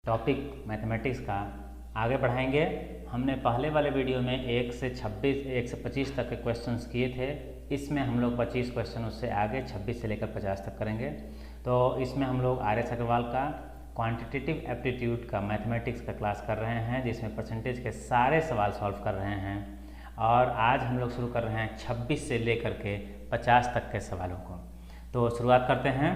Topic mathematics का आगे बढ़ाएंगे। हमने पहले वाले वीडियो में 1 से 25 तक के क्वेश्चंस किए थे। इसमें हम लोग 25 क्वेश्चन उससे आगे 26 से लेकर 50 तक करेंगे। तो इसमें हम लोग RS अग्रवाल का क्वांटिटेटिव एप्टीट्यूड का मैथमेटिक्स का क्लास कर रहे हैं, जिसमें परसेंटेज के सारे सवाल सॉल्व कर रहे हैं। और आज हम लोग शुरू कर रहे हैं 26 से लेकर के 50 तक के सवालों को। तो शुरुआत करते हैं।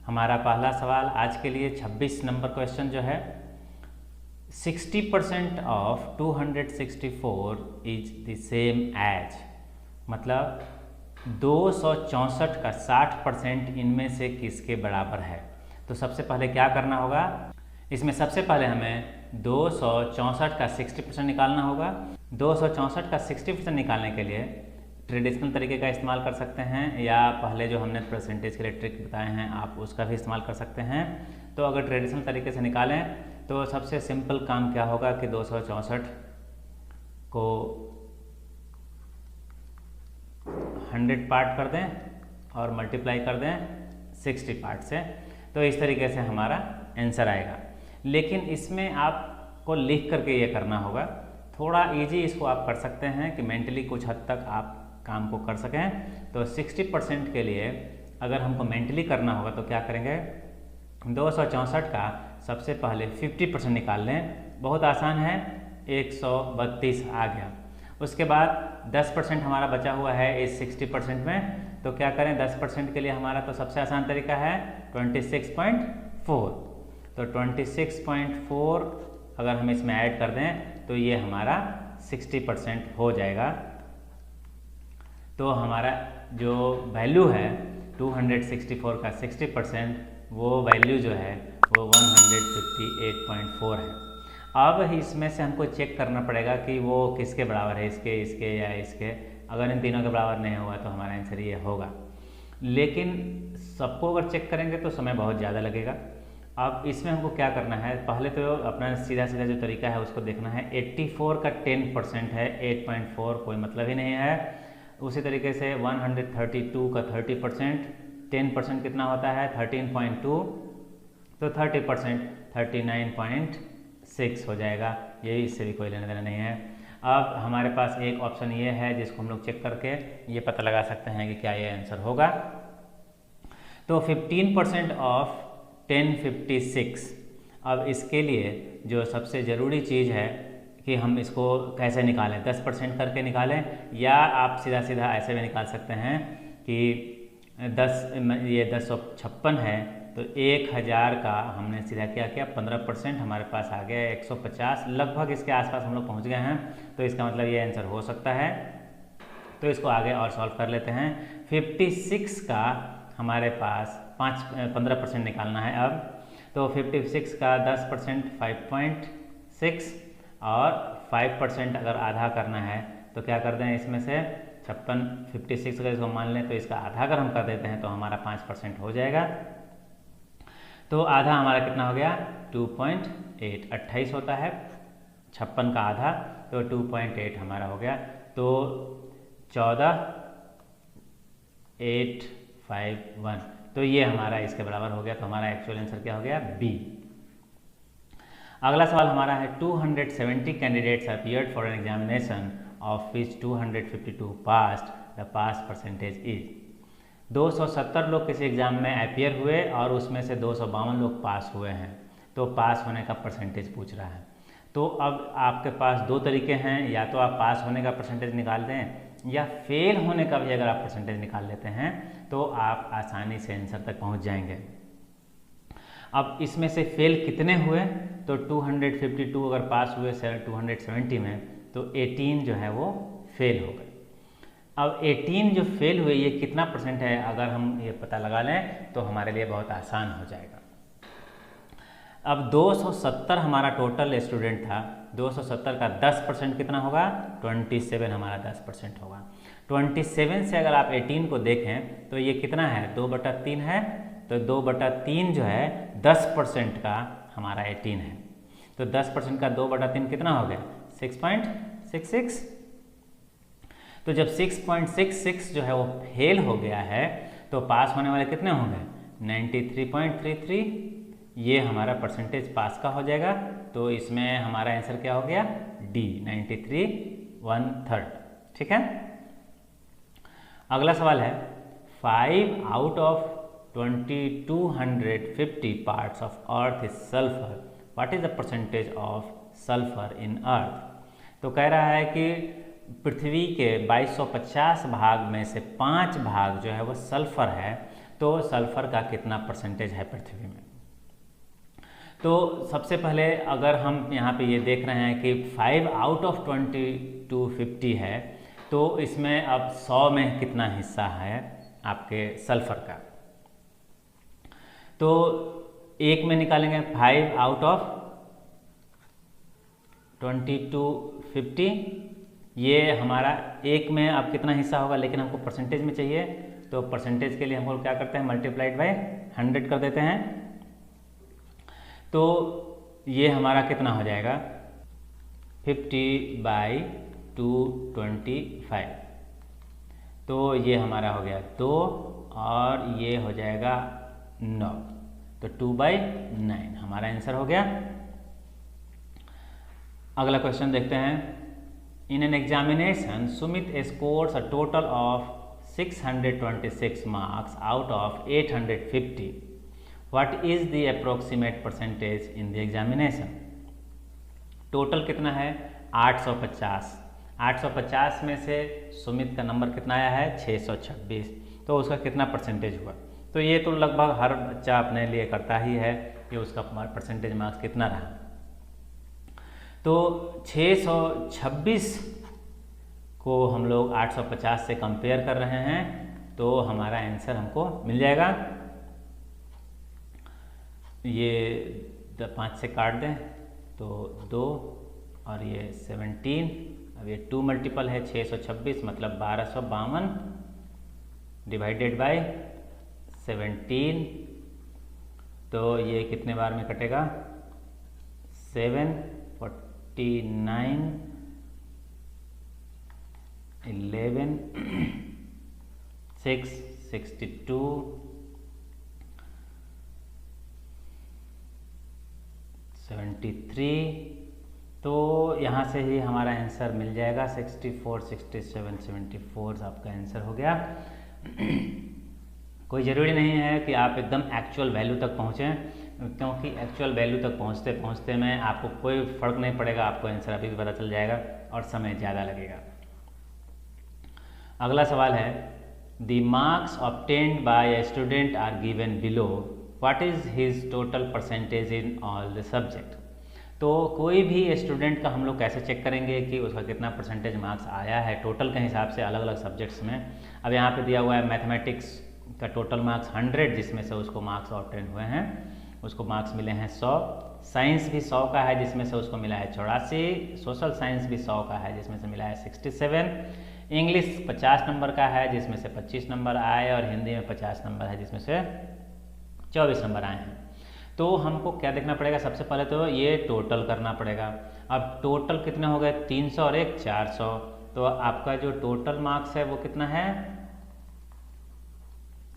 हमारा पहला सवाल आज के लिए 26 नंबर क्वेश्चन जो है, 60% of 264 is the same as, मतलब 264 का 60% इनमें से किसके बराबर है। तो सबसे पहले क्या करना होगा, इसमें सबसे पहले हमें 264 का 60% निकालना होगा। 264 का 60% निकालने के लिए ट्रेडिशनल तरीके का इस्तेमाल कर सकते हैं, या पहले जो हमने परसेंटेज के लिए ट्रिक बताए हैं आप उसका भी इस्तेमाल कर सकते हैं। तो अगर ट्रेडिशनल तरीके से निकालें तो सबसे सिंपल काम क्या होगा कि 264 को 100 पार्ट कर दें और मल्टीप्लाई कर दें 60 पार्ट से, तो इस तरीके से हमारा आंसर आएगा। लेकिन इसमें आपको लिख करके ये करना होगा। थोड़ा इजी इसको आप कर सकते हैं कि मेंटली कुछ हद तक आप काम को कर सकें। तो 60% के लिए अगर हमको मेंटली करना होगा तो क्या करेंगे, 264 का सबसे पहले 50% निकाल लें। बहुत आसान है, 132 आ गया। उसके बाद 10% हमारा बचा हुआ है इस 60% में, तो क्या करें 10% के लिए हमारा तो सबसे आसान तरीका है 26.4। तो 26.4 अगर हम इसमें ऐड कर दें तो ये हमारा 60% हो जाएगा। तो हमारा जो वैल्यू है 264 का 60%, वो वैल्यू जो है वो 158.4 है। अब इसमें से हमको चेक करना पड़ेगा कि वो किसके बराबर है, इसके, इसके या इसके। अगर इन तीनों के बराबर नहीं हुआ तो हमारा आंसर ये होगा। लेकिन सबको अगर चेक करेंगे तो समय बहुत ज़्यादा लगेगा। अब इसमें हमको क्या करना है, पहले तो अपना सीधा सीधा जो तरीका है उसको देखना है। 84 का 10% है, 8.4 कोई मतलब ही नहीं है। उसी तरीके से 132 का 30%, 10% कितना होता है 13.2, तो 30% 39.6 हो जाएगा। ये इससे भी कोई लेना देना नहीं है। अब हमारे पास एक ऑप्शन ये है जिसको हम लोग चेक करके ये पता लगा सकते हैं कि क्या ये आंसर होगा। तो 15% ऑफ 1056। अब इसके लिए जो सबसे ज़रूरी चीज़ है कि हम इसको कैसे निकालें, 10% करके निकालें, या आप सीधा सीधा ऐसे भी निकाल सकते हैं कि 1056 है तो 1000 का हमने सीधा क्या किया 15%, हमारे पास आ गया 150, लगभग इसके आसपास हम लोग पहुँच गए हैं। तो इसका मतलब ये आंसर हो सकता है। तो इसको आगे और सॉल्व कर लेते हैं। 56 का हमारे पास 15% निकालना है। अब तो 56 का 10% 5.6 और 5% अगर आधा करना है तो क्या कर दें, इसमें से 56 अगर इसको मान लें तो इसका आधा अगर हम कर देते हैं तो हमारा 5% हो जाएगा। तो आधा हमारा कितना हो गया 2.8, 28 होता है 56 का आधा, तो 2.8 हमारा हो गया। तो 14,851, तो ये हमारा इसके बराबर हो गया। तो हमारा एक्चुअल आंसर क्या हो गया, बी। अगला सवाल हमारा है 270 candidates appeared for an examination of which 252 passed, the pass percentage is. 270 लोग किसी एग्जाम में अपीयर हुए और उसमें से 252 लोग पास हुए हैं। तो पास होने का परसेंटेज पूछ रहा है। तो अब आपके पास दो तरीके हैं, या तो आप पास होने का परसेंटेज निकाल दें, या फेल होने का भी अगर आप परसेंटेज निकाल लेते हैं तो आप आसानी से आंसर तक पहुंच जाएंगे। अब इसमें से फेल कितने हुए, तो 252 अगर पास हुए 270 में, तो 18 जो है वो फेल हो गए। अब 18 जो फेल हुए ये कितना परसेंट है, अगर हम ये पता लगा लें तो हमारे लिए बहुत आसान हो जाएगा। अब 270 हमारा टोटल स्टूडेंट था, 270 का 10% कितना होगा 27, हमारा 10% होगा। 27 से अगर आप 18 को देखें तो ये कितना है 2/3 है, तो 2/3 जो है 10% का हमारा 18 है। तो 10% का 2/3 कितना हो गया 6.66। तो जब 6.66 जो है वो फेल हो गया है तो पास होने वाले कितने होंगे 93.33, ये हमारा परसेंटेज पास का हो जाएगा। तो इसमें हमारा आंसर क्या हो गया डी 93/1/3। ठीक है। अगला सवाल है 5 out of 2250 parts of earth is sulphur, what is the percentage of sulphur in earth. तो कह रहा है कि पृथ्वी के 2250 भाग में से 5 भाग जो है वो सल्फर है, तो सल्फर का कितना परसेंटेज है पृथ्वी में। तो सबसे पहले अगर हम यहाँ पे ये देख रहे हैं कि 5 आउट ऑफ 2250 है, तो इसमें अब 100 में कितना हिस्सा है आपके सल्फर का। तो एक में निकालेंगे 5 आउट ऑफ 2250, ये हमारा एक में अब कितना हिस्सा होगा, लेकिन हमको परसेंटेज में चाहिए। तो परसेंटेज के लिए हम लोग क्या करते हैं मल्टीप्लाइड बाय 100 कर देते हैं। तो ये हमारा कितना हो जाएगा 50/225। तो ये हमारा हो गया 2 और ये हो जाएगा 9, तो 2/9 हमारा आंसर हो गया। अगला क्वेश्चन देखते हैं। In an examination Sumit scores a total of 626 marks out of 850, what is the approximate percentage in the examination. Total कितना है 850, 850 में से सुमित का नंबर कितना आया है 626, तो उसका कितना परसेंटेज हुआ। तो ये तो लगभग हर बच्चा अपने लिए करता ही है कि उसका परसेंटेज मार्क्स कितना रहा। तो 626 को हम लोग 850 से कंपेयर कर रहे हैं, तो हमारा आंसर हमको मिल जाएगा। ये 5 से काट दें तो 2 और ये 17, अब ये 2 मल्टीपल है 626 मतलब 1252 डिवाइडेड बाय 17, तो ये कितने बार में कटेगा 7, 49, 11, 6, 62, 73, तो यहाँ से ही हमारा आंसर मिल जाएगा 64, 67, 74 आपका आंसर हो गया। कोई ज़रूरी नहीं है कि आप एकदम एक्चुअल वैल्यू तक पहुँचें, क्योंकि एक्चुअल वैल्यू तक पहुँचते पहुँचते में आपको कोई फ़र्क नहीं पड़ेगा, आपको आंसर अभी भी पता चल जाएगा और समय ज़्यादा लगेगा। अगला सवाल है the marks obtained by a student are given below, what is his total percentage in all the subject. तो कोई भी स्टूडेंट का हम लोग कैसे चेक करेंगे कि उसका कितना परसेंटेज मार्क्स आया है टोटल के हिसाब से अलग अलग सब्जेक्ट्स में। अब यहाँ पे दिया हुआ है मैथमेटिक्स का टोटल मार्क्स 100, जिसमें से उसको मार्क्स ऑब्टेन हुए हैं, उसको मार्क्स मिले हैं 100। साइंस भी 100 का है जिसमें से उसको मिला है 84। सोशल साइंस भी 100 का है जिसमें से मिला है 67। इंग्लिश 50 नंबर का है जिसमें से 25 नंबर आए, और हिंदी में 50 नंबर है जिसमें से 24 नंबर आए हैं। तो हमको क्या देखना पड़ेगा, सबसे पहले तो ये टोटल करना पड़ेगा। अब टोटल कितने हो गए 300 और एक 400, तो आपका जो टोटल मार्क्स है वो कितना है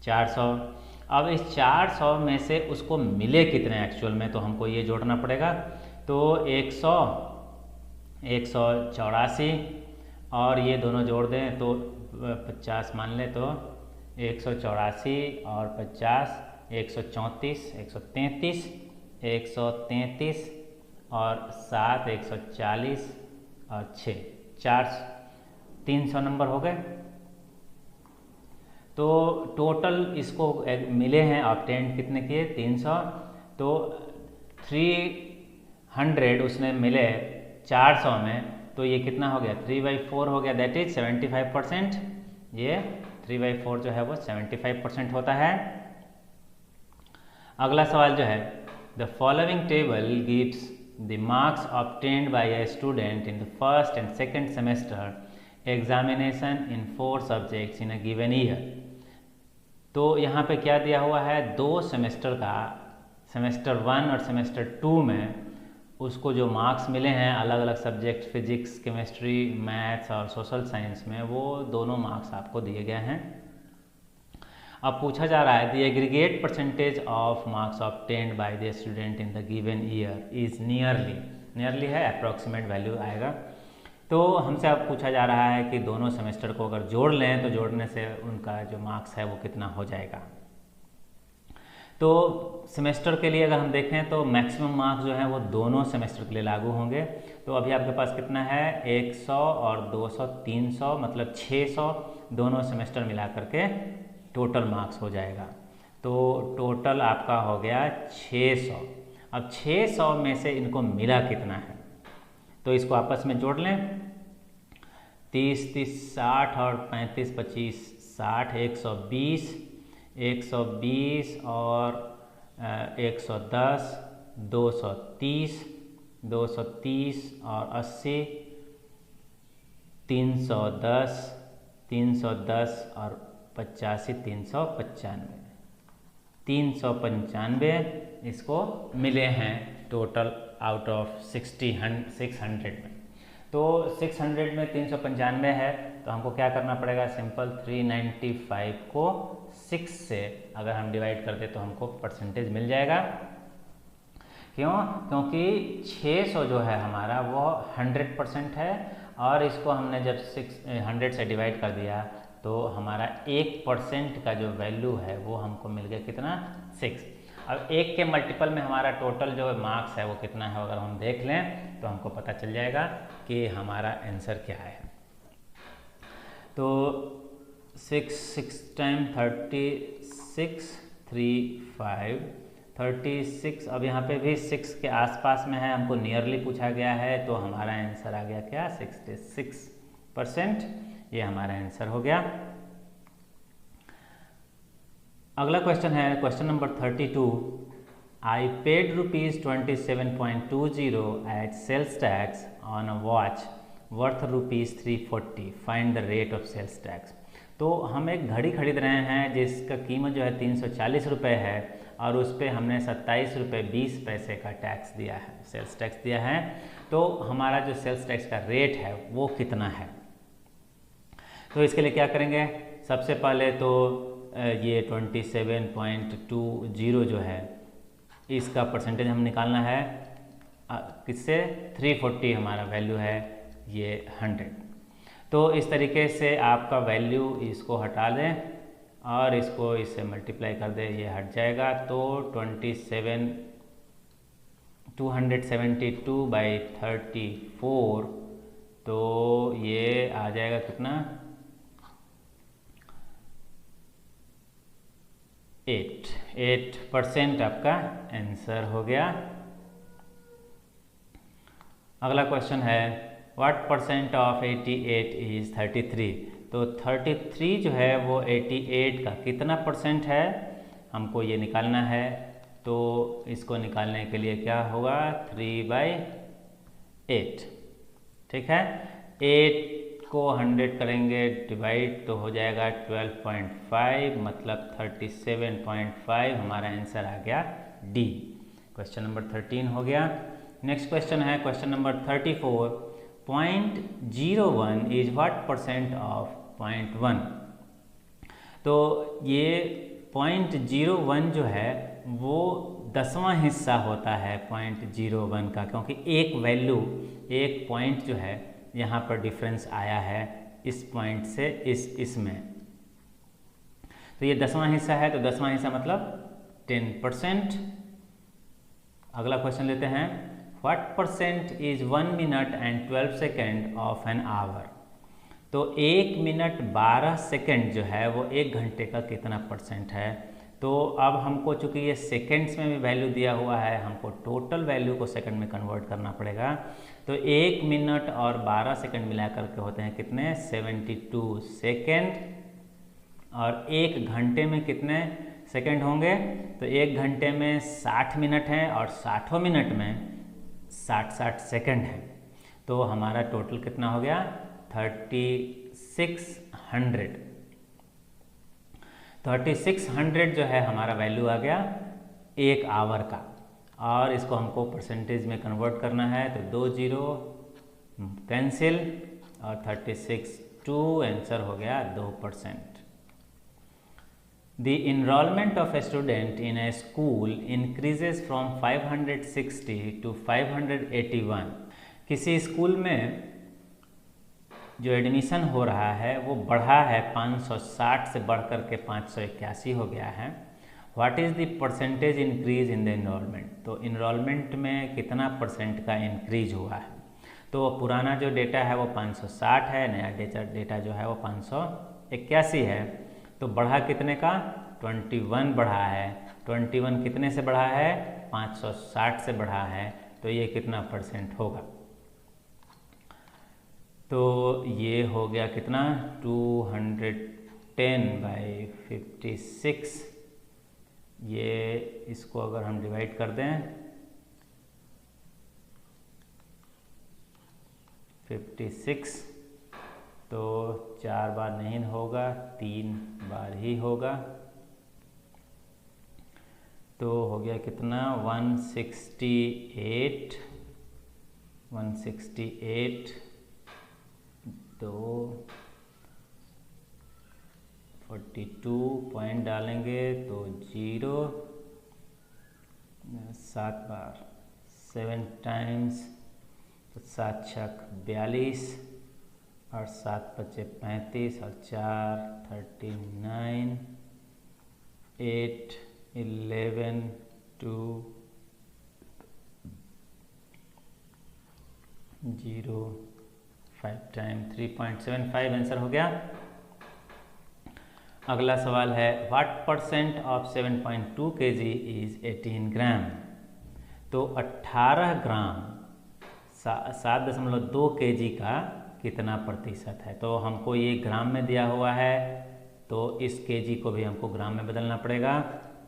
400। अब इस 400 में से उसको मिले कितने एक्चुअल में, तो हमको ये जोड़ना पड़ेगा। तो 100, 184 और ये दोनों जोड़ दें तो 50 मान ले, तो 184 और 50 134, 133, 133 और 7 140 और 6 4 300 नंबर हो गए। तो टोटल इसको मिले हैं ऑब्टेन कितने के 300, तो 300 उसने मिले 400 में, तो ये कितना हो गया 3/4 हो गया, दैट इज 75%। ये 3/4 जो है वो 75% होता है। अगला सवाल जो है the following table gives the marks obtained by a student in the first and second semester examination in 4 subjects in a given year. तो यहाँ पे क्या दिया हुआ है, 2 सेमेस्टर का, सेमेस्टर 1 और सेमेस्टर 2 में उसको जो मार्क्स मिले हैं अलग अलग सब्जेक्ट फिजिक्स, केमिस्ट्री, मैथ्स और सोशल साइंस में, वो दोनों मार्क्स आपको दिए गए हैं। अब पूछा जा रहा है the aggregate percentage of marks obtained by the student in the given year is nearly है, अप्रॉक्सीमेट वैल्यू आएगा। तो हमसे अब पूछा जा रहा है कि दोनों सेमेस्टर को अगर जोड़ लें तो जोड़ने से उनका जो मार्क्स है वो कितना हो जाएगा। तो सेमेस्टर के लिए अगर हम देखें तो मैक्सिमम मार्क्स जो हैं वो दोनों सेमेस्टर के लिए लागू होंगे। तो अभी आपके पास कितना है 100 और 200 300 मतलब 600 दोनों सेमेस्टर मिला करके टोटल मार्क्स हो जाएगा। तो टोटल आपका हो गया 600। अब 600 में से इनको मिला कितना है तो इसको आपस में जोड़ लें। 30 30 60 और 35 25 60 120 120 और 110 230 230 और 80 310 310 और 85 395 395 इसको मिले हैं टोटल आउट ऑफ 600 में। तो 600 में 395 है तो हमको क्या करना पड़ेगा, सिंपल 395 को 6 से अगर हम डिवाइड कर दे तो हमको परसेंटेज मिल जाएगा। क्यों? क्योंकि 600 जो है हमारा वो 100% है और इसको हमने जब 100 से डिवाइड कर दिया तो हमारा 1% का जो वैल्यू है वो हमको मिल गया कितना 6। अब 1 के मल्टीपल में हमारा टोटल जो मार्क्स है वो कितना है अगर हम देख लें तो हमको पता चल जाएगा कि हमारा आंसर क्या है। तो 6 टाइम 36 3 5 36। अब यहाँ पे भी 6 के आसपास में है, हमको नियरली पूछा गया है तो हमारा आंसर आ गया क्या 66%। ये हमारा आंसर हो गया। अगला क्वेश्चन है question number 32। I paid ₹27.20 at sales tax on a watch worth ₹340। Find the rate of sales tax. तो हम एक घड़ी खरीद रहे हैं जिसका कीमत जो है 340 रुपये है और उस पर हमने 27 रुपये 20 पैसे का टैक्स दिया है, सेल्स टैक्स दिया है। तो हमारा जो सेल्स टैक्स का रेट है वो कितना है। तो इसके लिए क्या करेंगे, सबसे पहले तो ये 27.20 जो है इसका परसेंटेज हम निकालना है किससे 340 हमारा वैल्यू है ये 100। तो इस तरीके से आपका वैल्यू इसको हटा दें और इसको इससे मल्टीप्लाई कर दें, ये हट जाएगा। तो 272/34 तो ये आ जाएगा कितना 8% आपका आंसर हो गया। अगला क्वेश्चन है व्हाट परसेंट ऑफ 88 इज 33। तो 33 जो है वो 88 का कितना परसेंट है हमको ये निकालना है। तो इसको निकालने के लिए क्या होगा 3/8, ठीक है। 8 को 100 करेंगे डिवाइड तो हो जाएगा 12.5 मतलब 37.5 हमारा आंसर आ गया डी। क्वेश्चन नंबर 13 हो गया। नेक्स्ट क्वेश्चन है question number 34। 0.01 is what percent of 0.1। तो ये 0.01 जो है वो 10वां हिस्सा होता है 0.01 का, क्योंकि एक वैल्यू एक पॉइंट जो है यहाँ पर डिफरेंस आया है इस पॉइंट से इसमें। तो ये 10वां हिस्सा है तो 10वां हिस्सा मतलब 10%। अगला क्वेश्चन लेते हैं what percent is 1 minute and 12 second of an hour. तो 1 मिनट 12 सेकेंड जो है वो 1 घंटे का कितना परसेंट है। तो अब हमको चूँकि ये सेकेंड्स में भी वैल्यू दिया हुआ है हमको टोटल वैल्यू को सेकंड में कन्वर्ट करना पड़ेगा। तो 1 मिनट और 12 सेकंड मिला करके होते हैं कितने 72 सेकेंड। और 1 घंटे में कितने सेकंड होंगे। तो 1 घंटे में 60 मिनट हैं और 60 मिनट में 60 सेकंड है। तो हमारा टोटल कितना हो गया 3600। 3600 जो है हमारा वैल्यू आ गया 1 आवर का। और इसको हमको परसेंटेज में कन्वर्ट करना है तो 2 0 कैंसिल और 36 2 आंसर हो गया 2%। The enrollment of a student in a school increases from 560 to 581. किसी स्कूल में जो एडमिशन हो रहा है वो बढ़ा है 560 से बढ़ कर के 581 हो गया है। What is the percentage increase in the enrolment, तो इनरोलमेंट में कितना परसेंट का इंक्रीज हुआ है। तो पुराना जो डेटा है वो 560 है, नया डेटा जो है वो 581 है। तो बढ़ा कितने का, 21 बढ़ा है। 21 कितने से बढ़ा है, 560 से बढ़ा है। तो ये कितना परसेंट होगा, तो ये हो गया कितना, 210/56। ये इसको अगर हम डिवाइड कर दें 56, तो 4 बार नहीं होगा, 3 बार ही होगा। तो हो गया कितना, 168 तो 42 पॉइंट डालेंगे तो 0, 7 बार 7 टाइम्स, तो 7 छक 42 और 7 बचे 35 और 4 39, 8 11 2 0 5 टाइम 3.75 आंसर हो गया। अगला सवाल है, what percent of 7.2 kg is 18 ग्राम। तो 18 ग्राम 7.2 kg का कितना प्रतिशत है। तो हमको ये ग्राम में दिया हुआ है, तो इस kg को भी हमको ग्राम में बदलना पड़ेगा।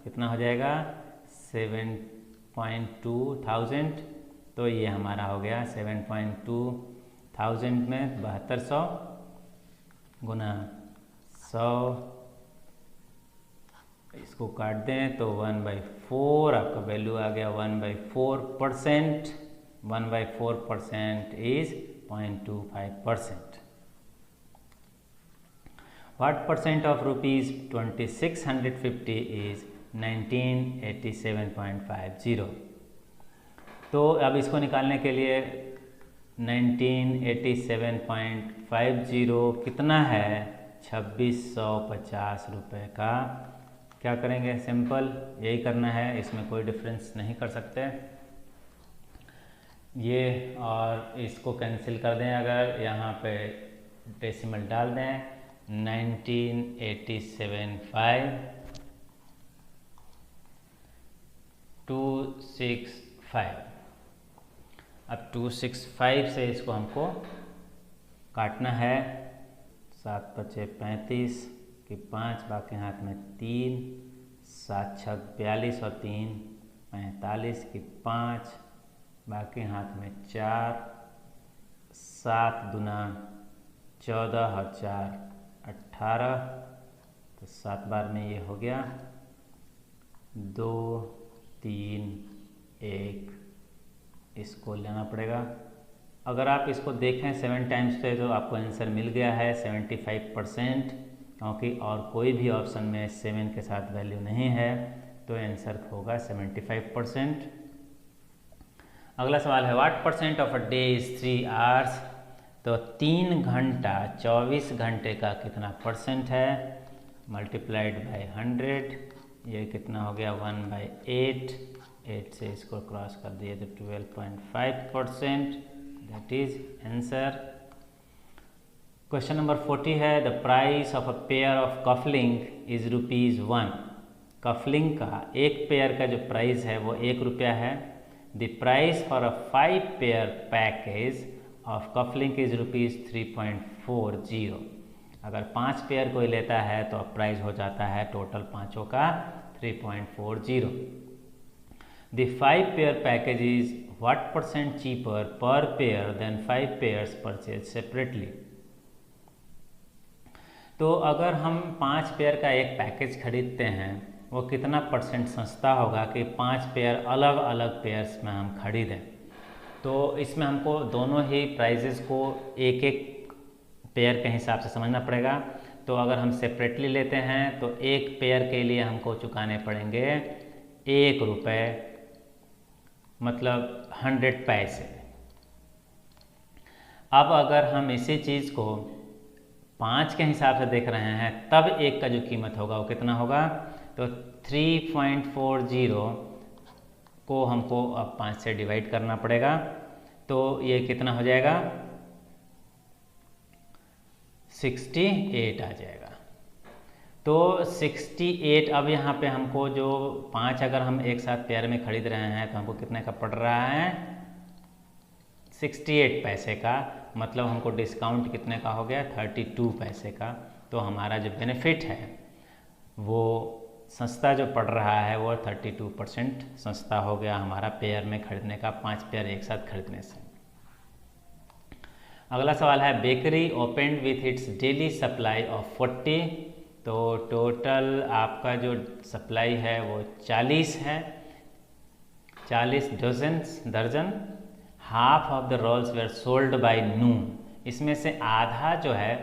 कितना हो जाएगा, 7.2 थाउजेंड। तो ये हमारा हो गया 7.2 थाउजेंड में 7200 गुना 100, इसको काट दें तो 1/4 आपका वैल्यू आ गया 1/4%। 1/4% is 0.25%। What percent of rupees 2650 is 1987.50। तो अब इसको निकालने के लिए 1987.50 कितना है, 2650 रुपये का। क्या करेंगे, सिंपल यही करना है, इसमें कोई डिफरेंस नहीं कर सकते। ये और इसको कैंसिल कर दें, अगर यहाँ पे डेसिमल डाल दें 1987.265। अब 265 से इसको हमको काटना है, 7 बचे 35 की 5, बाकी हाथ में 3, 7 छक 42 और 3 45 की 5, बाकी हाथ में 4, 7 दुना 14 और 4 18, तो 7 बार में ये हो गया 2 3 1, इसको लेना पड़ेगा। अगर आप इसको देखें 7 टाइम्स पे तो आपको आंसर मिल गया है 75%, क्योंकि और कोई भी ऑप्शन में 7 के साथ वैल्यू नहीं है, तो आंसर होगा 75%। अगला सवाल है, what percent of a day is 3 hours. तो 3 घंटा 24 घंटे का कितना परसेंट है, मल्टीप्लाइड बाय 100, ये कितना हो गया 1/8। 8 से इसको क्रॉस कर दिए तो 12.5%, that is answer. Question number 40 है, the price of a pair of cufflink is ₹1। Cufflink का एक पेयर का जो प्राइस है वो 1 रुपया है। The price for a 5 pair package of cufflink is ₹3.40। अगर 5 पेयर कोई लेता है तो अब प्राइस हो जाता है टोटल पाँचों का 3.40। The 5 pair package is what % cheaper per pair than 5 pairs purchased separately। तो अगर हम 5 पेयर का एक पैकेज खरीदते हैं वो कितना % सस्ता होगा कि 5 पेयर अलग अलग पेयर्स में हम खरीदें। तो इसमें हमको दोनों ही प्राइजेस को एक एक पेयर के हिसाब से समझना पड़ेगा। तो अगर हम सेपरेटली लेते हैं तो एक पेयर के लिए हमको चुकाने पड़ेंगे 1 रुपये, मतलब 100 पैसे। अब अगर हम इसी चीज़ को 5 के हिसाब से देख रहे हैं तब एक का जो कीमत होगा वो कितना होगा, तो 3.40 को हमको अब 5 से डिवाइड करना पड़ेगा, तो ये कितना हो जाएगा, 68 आ जाएगा। तो 68, अब यहाँ पे हमको जो 5 अगर हम एक साथ पेयर में खरीद रहे हैं तो हमको कितने का पड़ रहा है, 68 पैसे का, मतलब हमको डिस्काउंट कितने का हो गया, 32 पैसे का। तो हमारा जो बेनिफिट है वो सस्ता जो पड़ रहा है वो 32% सस्ता हो गया हमारा पेयर में खरीदने का, 5 पेयर एक साथ खरीदने से। अगला सवाल है, bakery opened with its daily supply of 40, तो टोटल आपका जो सप्लाई है वो 40 है, 40 दर्जन। Half of the rolls were sold by noon, इसमें से आधा जो है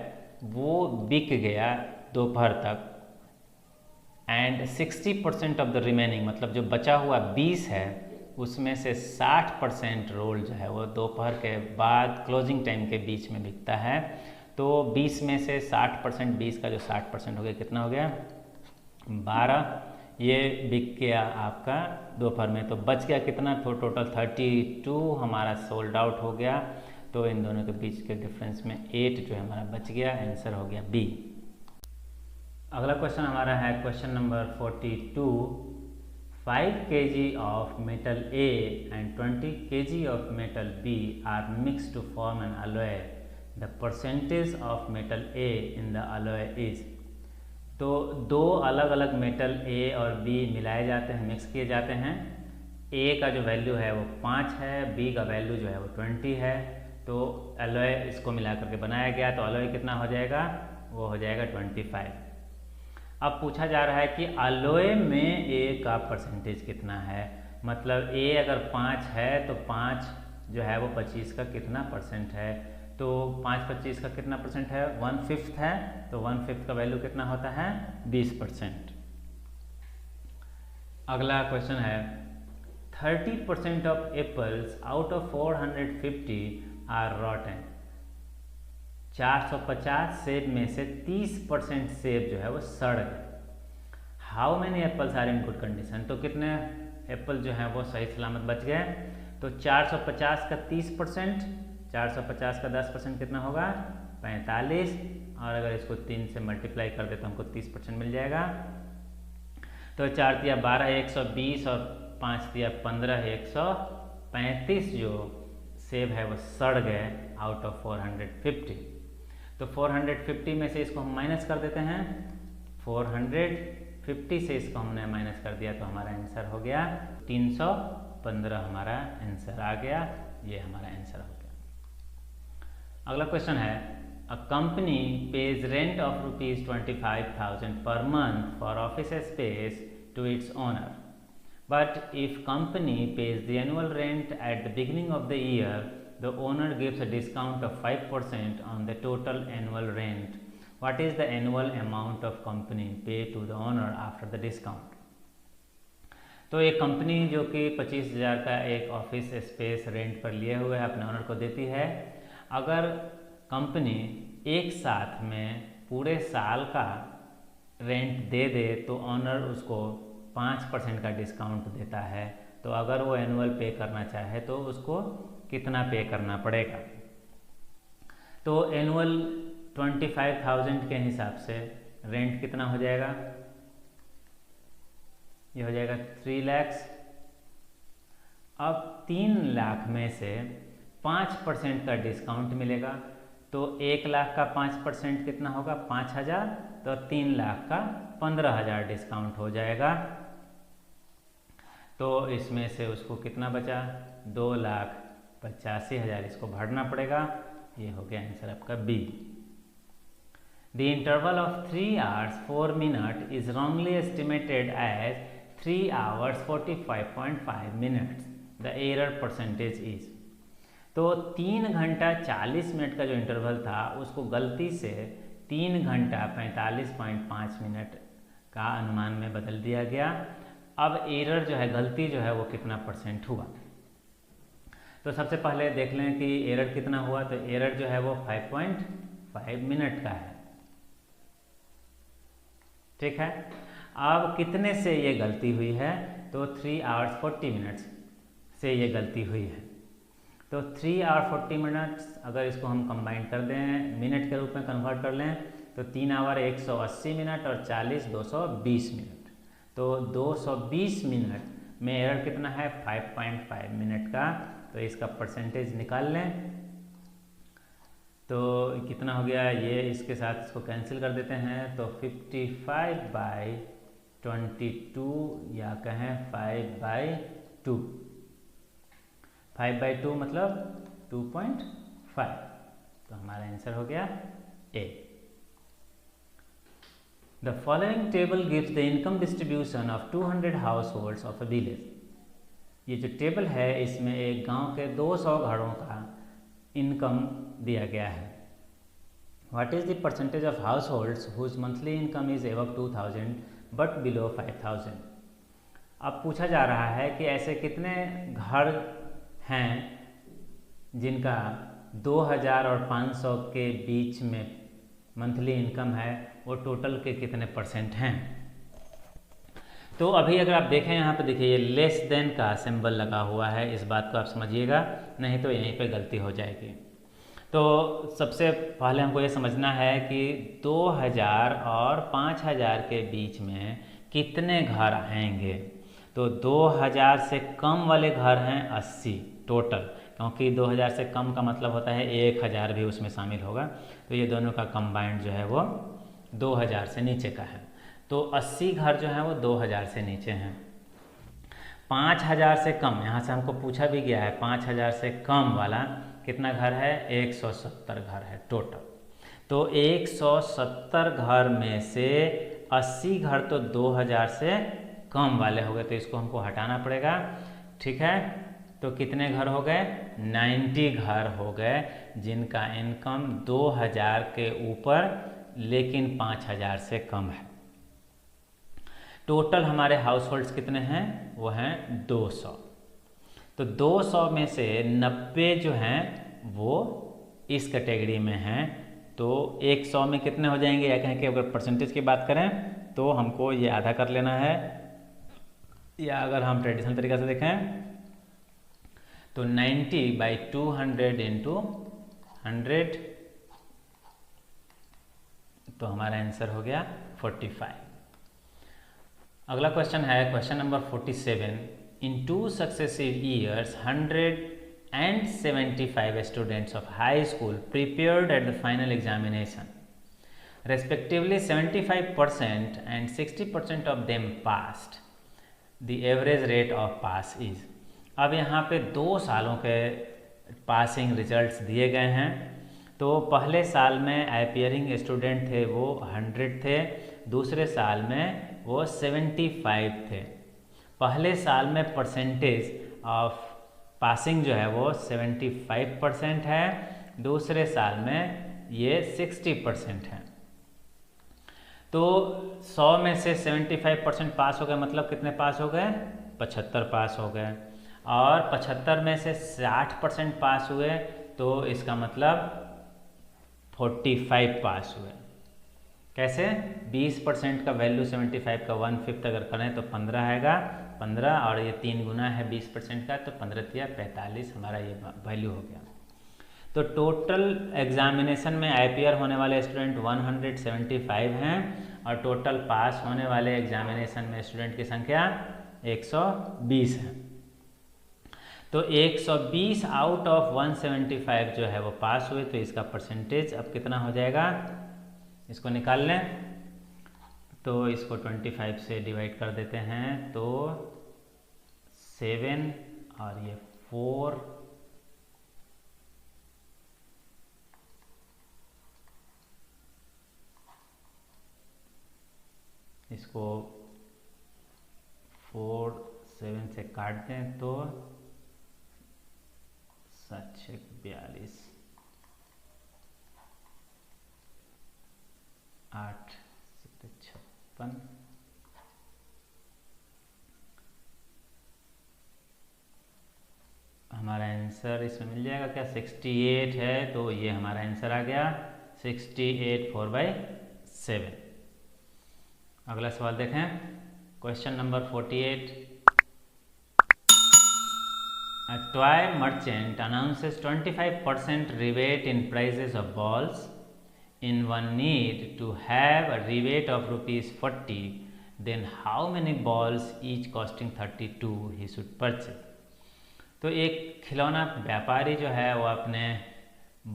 वो बिक गया दोपहर तक, एंड 60% ऑफ द रिमेनिंग, मतलब जो बचा हुआ 20 है उसमें से 60% रोल जो है वो दोपहर के बाद क्लोजिंग टाइम के बीच में बिकता है। तो 20 में से 60%, 20 का जो 60% हो गया, कितना हो गया, 12, ये बिक गया आपका दोपहर में। तो बच गया कितना, तो टोटल 32 हमारा सोल्ड आउट हो गया। तो इन दोनों के बीच के डिफरेंस में 8 जो है हमारा बच गया, आंसर हो गया बी। अगला क्वेश्चन हमारा है question number 42, 5 kg of metal A and 20 kg of metal B are mixed to form an alloy. The percentage of metal A in the alloy is, तो दो अलग अलग मेटल A और B मिलाए जाते हैं, मिक्स किए जाते हैं। A का जो वैल्यू है वो 5 है, B का वैल्यू जो है वो 20 है। तो अलॉय इसको मिला करके बनाया गया, तो अलॉय कितना हो जाएगा, वो हो जाएगा 25। अब पूछा जा रहा है कि अलॉय में A का परसेंटेज कितना है, मतलब A अगर 5 है तो 5 जो है वो 25 का कितना परसेंट है, तो 5 25 का कितना परसेंट है, 1/5 है, तो 1/5 का वैल्यू कितना होता है, 20%। अगला क्वेश्चन है, 30% of apples out of 450 are rotten. 450 सेब में से 30% सेब जो है वो सड़ गए। How many apples are in good condition, तो कितने एप्पल जो है वो सही सलामत बच गए। तो 450 का 30%, 450 का 10% कितना होगा, 45, और अगर इसको 3 से मल्टीप्लाई कर दे तो हमको 30% मिल जाएगा। तो 4 तिया 12, 120, और 5 तिया 15, 135 जो सेब है वो सड़ गए आउट ऑफ 450। तो 450 में से इसको हम माइनस कर देते हैं, 450 से इसको हमने माइनस कर दिया तो हमारा आंसर हो गया 315, हमारा आंसर आ गया, ये हमारा आंसर हो गया। अगला क्वेश्चन है, a company pays rent of ₹25,000 per month for office space to its owner, but if company pays the annual rent at the beginning of the year, the owner gives a discount of 5% on the total annual rent. What is the annual amount of company pay to the owner after the discount? तो एक company जो कि 25,000 का एक office space rent पर लिए हुए है अपने ओनर को देती है। अगर कंपनी एक साथ में पूरे साल का रेंट दे दे तो ऑनर उसको 5% का डिस्काउंट देता है। तो अगर वो एनुअल पे करना चाहे तो उसको कितना पे करना पड़ेगा, तो एनुअल 25,000 के हिसाब से रेंट कितना हो जाएगा, ये हो जाएगा 3 लाख। अब 3 लाख में से 5% का डिस्काउंट मिलेगा, तो 1 लाख का 5% कितना होगा, 5,000, तो 3 लाख का 15,000 डिस्काउंट हो जाएगा। तो इसमें से उसको कितना बचा, 2,85,000 इसको भरना पड़ेगा। ये हो गया आंसर आपका B. The interval of 3 hours 4 minutes is wrongly estimated as 3 hours 45.5 minutes। The error percentage is, तो 3 घंटा 40 मिनट का जो इंटरवल था उसको गलती से 3 घंटा 45.5 मिनट का अनुमान में बदल दिया गया। अब एरर जो है, गलती जो है वो कितना % हुआ। तो सबसे पहले देख लें कि एरर कितना हुआ। तो एरर जो है वो 5.5 मिनट का है, ठीक है। अब कितने से ये गलती हुई है, तो 3 आवर्स 40 मिनट्स से ये गलती हुई है। तो 3 आवर 40 मिनट्स अगर इसको हम कंबाइन कर दें, मिनट के रूप में कन्वर्ट कर लें, तो 3 आवर 180 मिनट और 40 220 मिनट। तो 220 मिनट में एरर कितना है, 5.5 मिनट का। तो इसका % निकाल लें, तो कितना हो गया, ये इसके साथ इसको कैंसिल कर देते हैं। तो 55/22 या कहें 5/2, 5/2 मतलब 2.5। तो हमारा आंसर हो गया ए। The following table gives the income distribution of 200 households of a village. ये जो टेबल है इसमें एक गांव के 200 घरों का इनकम दिया गया है। What is the percentage of households whose monthly income is above 2000 but below 5000? अब पूछा जा रहा है कि ऐसे कितने घर हैं जिनका 2000 और 500 के बीच में मंथली इनकम है, वो टोटल के कितने % हैं। तो अभी अगर आप देखें यहाँ पे देखिए ये लेस देन का सिंबल लगा हुआ है, इस बात को आप समझिएगा, नहीं तो यहीं पे गलती हो जाएगी। तो सबसे पहले हमको ये समझना है कि 2000 और 5000 के बीच में कितने घर आएंगे। तो 2000 से कम वाले घर हैं 80 टोटल, क्योंकि 2000 से कम का मतलब होता है 1000 भी उसमें शामिल होगा। तो ये दोनों का कंबाइंड जो है वो 2000 से नीचे का है। तो 80 घर जो हैं वो 2000 से नीचे हैं। 5000 से कम, यहाँ से हमको पूछा भी गया है, 5000 से कम वाला कितना घर है, 170 घर है टोटल। तो 170 घर में से 80 घर तो 2000 से कम वाले हो गए, तो इसको हमको हटाना पड़ेगा, ठीक है। तो कितने घर हो गए, 90 घर हो गए जिनका इनकम 2000 के ऊपर लेकिन 5000 से कम है। टोटल हमारे हाउस होल्ड्स कितने हैं, वो हैं 200। तो 200 में से 90 जो हैं वो इस कैटेगरी में हैं। तो 100 में कितने हो जाएंगे, या कहें कि अगर % की बात करें तो हमको ये आधा कर लेना है, या अगर हम ट्रेडिशनल तरीक़ा से देखें तो 90/200 इंटू 100, तो हमारा आंसर हो गया 45। अगला क्वेश्चन है question number 47। In 2 successive years 175 students of high school prepared at the final examination, respectively 75% and 60% of them passed. The average rate of pass is. अब यहाँ पे 2 सालों के पासिंग रिजल्ट्स दिए गए हैं। तो पहले साल में अपियरिंग स्टूडेंट थे वो 100 थे, दूसरे साल में वो 75 थे। पहले साल में % ऑफ पासिंग जो है वो 75% है, दूसरे साल में ये 60% है। तो 100 में से 75% पास हो गए, मतलब कितने पास हो गए, 75 पास हो गए। और 75 में से 60% पास हुए, तो इसका मतलब 45 पास हुए। कैसे, 20% का वैल्यू 75 का 1/5 अगर करें तो 15 आएगा, 15 और ये 3 गुना है 20% का, तो 15 या 45 हमारा ये वैल्यू हो गया। तो टोटल एग्जामिनेशन में अपियर होने वाले स्टूडेंट 175 हैं और टोटल पास होने वाले एग्जामिनेशन में स्टूडेंट की संख्या 120 है। तो 120 आउट ऑफ 175 जो है वो पास हुए, तो इसका % अब कितना हो जाएगा, इसको निकाल लें। तो इसको 25 से डिवाइड कर देते हैं, तो 7 और ये 4, इसको 4 7 से काट दें तो 7 42, 8 56, हमारा आंसर इसमें मिल जाएगा क्या, 68 है, तो ये हमारा आंसर आ गया 68 4/7। अगला सवाल देखें, question number 48। A toy merchant announces 25% rebate in prices of balls. In one need to have a rebate of ₹40, then how many balls each costing 32 he should purchase? तो एक खिलौना व्यापारी जो है वो अपने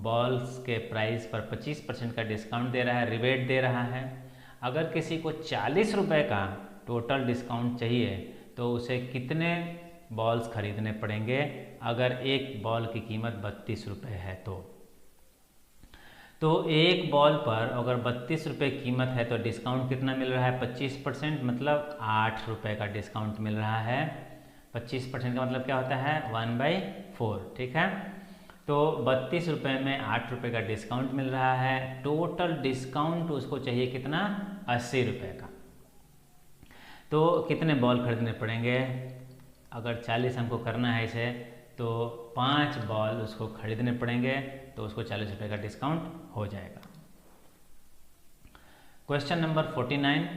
बॉल्स के प्राइस पर 25% का डिस्काउंट दे रहा है, रिबेट दे रहा है। अगर किसी को 40 रुपये का टोटल डिस्काउंट चाहिए तो उसे कितने बॉल्स खरीदने पड़ेंगे अगर एक बॉल की कीमत 32 रुपये है तो एक बॉल पर अगर 32 रुपये कीमत है तो डिस्काउंट कितना मिल रहा है, 25%, मतलब 8 रुपये का डिस्काउंट मिल रहा है। 25% का मतलब क्या होता है, 1/4, ठीक है। तो 32 रुपये में 8 रुपये का डिस्काउंट मिल रहा है। टोटल डिस्काउंट उसको चाहिए कितना, 80 रुपये का। तो कितने बॉल खरीदने पड़ेंगे, अगर 40 हमको करना है इसे तो 5 बॉल उसको खरीदने पड़ेंगे, तो उसको 40 रुपये का डिस्काउंट हो जाएगा। Question number 49।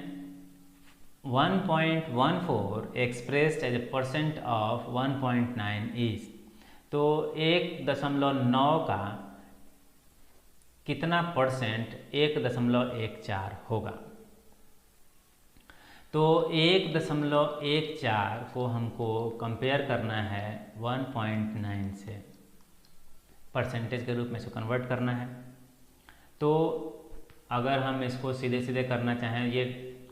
1.14 expressed as a percent of 1.9 is, तो 1.9 का कितना परसेंट 1.14 होगा। तो 1.14 को हमको कंपेयर करना है 1.9 से, परसेंटेज के रूप में इसको कन्वर्ट करना है। तो अगर हम इसको सीधे सीधे करना चाहें ये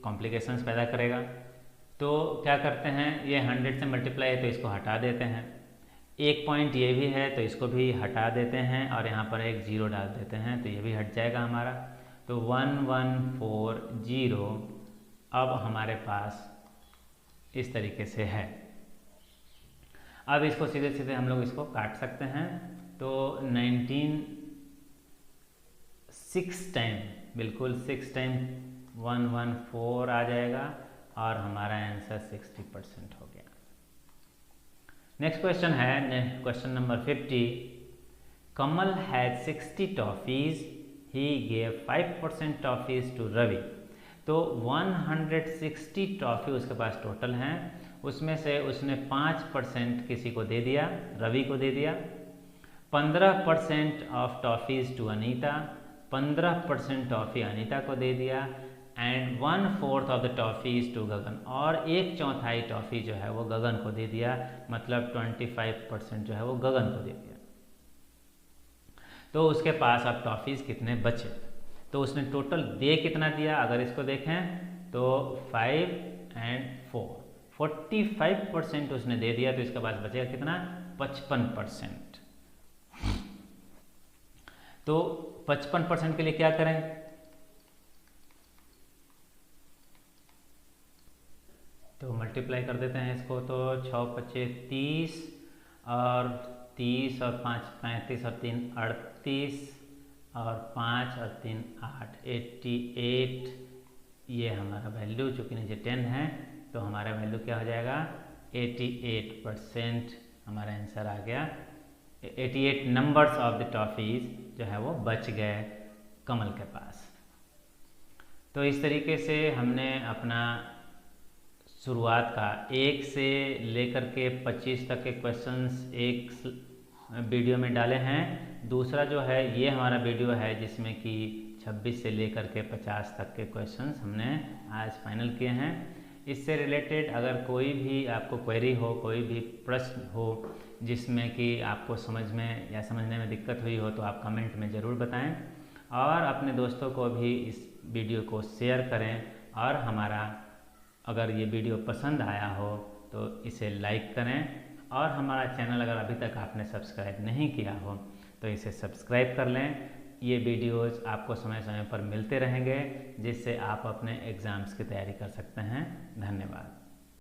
कॉम्प्लिकेशंस पैदा करेगा, तो क्या करते हैं, ये 100 से मल्टीप्लाई है तो इसको हटा देते हैं, एक पॉइंट ये भी है तो इसको भी हटा देते हैं और यहाँ पर एक 0 डाल देते हैं तो ये भी हट जाएगा हमारा। तो 1140 अब हमारे पास इस तरीके से है। अब इसको सीधे सीधे हम लोग इसको काट सकते हैं, तो 19 6 टाइम, बिल्कुल 6 टाइम 114 आ जाएगा और हमारा आंसर 60% हो गया। नेक्स्ट क्वेश्चन है question number 50। Kamal had 60 toffees, he gave 5% toffees to Ravi. तो 160 टॉफ़ी उसके पास टोटल हैं, उसमें से उसने 5% किसी को दे दिया, रवि को दे दिया। 15% of toffees to Anita, 15% toffee Anita को दे दिया। And 1/4 of the toffees to Gagan, और 1/4 टॉफ़ी जो है वो गगन को दे दिया, मतलब 25% जो है वो गगन को दे दिया। तो उसके पास अब टॉफ़ीज़ कितने बचे, तो उसने टोटल दे कितना दिया, अगर इसको देखें तो 5 और 4, 45% उसने दे दिया, तो इसके पास बचेगा कितना, 55%। तो 55% के लिए क्या करें, तो मल्टीप्लाई कर देते हैं इसको, तो 6 25 30 और 30 और 5 35 और 3 38 और 5 और 3 8, 88। ये हमारा वैल्यू चूँकि नीचे 10 है तो हमारा वैल्यू क्या हो जाएगा, 88% हमारा आंसर आ गया। 88 नंबर्स ऑफ द टॉफ़ीज़ जो है वो बच गए कमल के पास। तो इस तरीके से हमने अपना शुरुआत का 1 से लेकर के 25 तक के क्वेश्चंस एक वीडियो में डाले हैं। दूसरा जो है ये हमारा वीडियो है जिसमें कि 26 से लेकर के 50 तक के क्वेश्चंस हमने आज फाइनल किए हैं। इससे रिलेटेड अगर कोई भी आपको क्वेरी हो, कोई भी प्रश्न हो जिसमें कि आपको समझ में या समझने में दिक्कत हुई हो, तो आप कमेंट में ज़रूर बताएं और अपने दोस्तों को भी इस वीडियो को शेयर करें। और हमारा अगर ये वीडियो पसंद आया हो तो इसे लाइक करें, और हमारा चैनल अगर अभी तक आपने सब्सक्राइब नहीं किया हो तो इसे सब्सक्राइब कर लें। ये वीडियोज़ आपको समय समय पर मिलते रहेंगे जिससे आप अपने एग्ज़ाम्स की तैयारी कर सकते हैं। धन्यवाद।